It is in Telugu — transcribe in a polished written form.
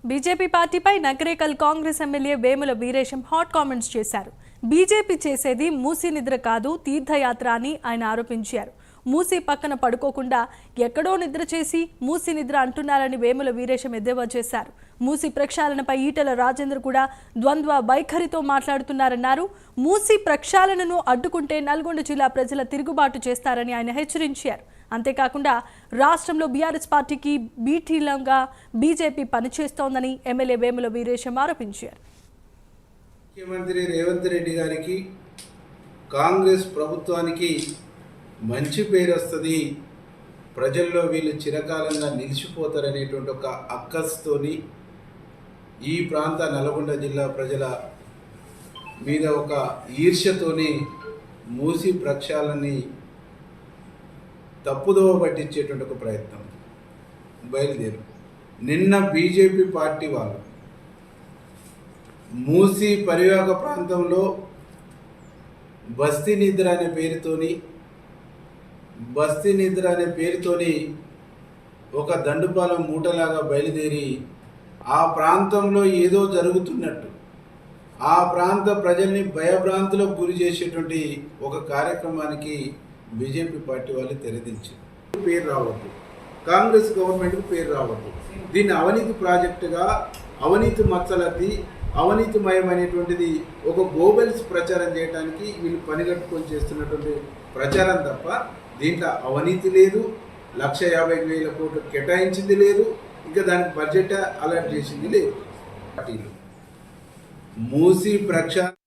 బీజేపీ పార్టీపై Nakrekal Congress MLA Vemula Veeresham hot comments చేశారు. బీజేపీ చేసేది మూసీ నిద్ర కాదు, తీర్థయాత్ర అని ఆయన ఆరోపించారు. మూసీ పక్కన పడుకోకుండా ఎక్కడో నిద్ర చేసి మూసీ నిద్ర అంటున్నారని వేముల వీరేశం ఎద్దేవా చేశారు. మూసీ ప్రక్షాళనపై ఈటెల రాజేందర్ కూడా ద్వంద్వ వైఖరితో మాట్లాడుతున్నారన్నారు. మూసీ ప్రక్షాళనను అడ్డుకుంటే నల్గొండ జిల్లా ప్రజల తిరుగుబాటు చేస్తారని ఆయన హెచ్చరించారు. అంతేకాకుండా రాష్ట్రంలో బీఆర్ఎస్ పార్టీకి బీటీలంగా బీజేపీ పనిచేస్తోందని ఎమ్మెల్యే వేముల వీరేశం ఆరోపించారు. ముఖ్యమంత్రి రేవంత్ రెడ్డి గారికి కాంగ్రెస్ ప్రభుత్వానికి మంచి పేరు వస్తుంది, ప్రజల్లో వీళ్ళు చిరకాలంగా నిలిచిపోతారనేటువంటి ఒక అక్కస్తోని ఈ ప్రాంత నల్గొండ జిల్లా ప్రజల మీద ఒక ఈర్ష్యతోని మూసి ప్రక్షాళనని తప్పుదోవ పట్టించేటువంటి ఒక ప్రయత్నం బయలుదేరు. నిన్న బీజేపీ పార్టీ వాళ్ళు మూసీ పరివాహక ప్రాంతంలో బస్తీ నిద్ర అనే పేరుతోని ఒక దండుపాలెం మూటలాగా బయలుదేరి ఆ ప్రాంతంలో ఏదో జరుగుతున్నట్టు ఆ ప్రాంత ప్రజల్ని భయభ్రాంతులకు గురి చేసేటువంటి ఒక కార్యక్రమానికి బీజేపీ పార్టీ వాళ్ళు తెరదించారు. పేరు రావద్దు, కాంగ్రెస్ గవర్నమెంట్కి పేరు రావద్దు, దీన్ని అవినీతి ప్రాజెక్టుగా, అవినీతి మచ్చలద్ది, అవినీతిమయమైనటువంటిది ఒక గోబెల్స్ ప్రచారం చేయడానికి వీళ్ళు పనిగట్టుకొని చేస్తున్నటువంటి ప్రచారం తప్ప దీంట్లో అవినీతి లేదు, 1,50,000 కోట్లు కేటాయించింది లేదు, ఇంకా దానికి బడ్జెట్ అలర్ట్ చేసింది లేదు. పార్టీలు మూసీ ప్రక్షాళన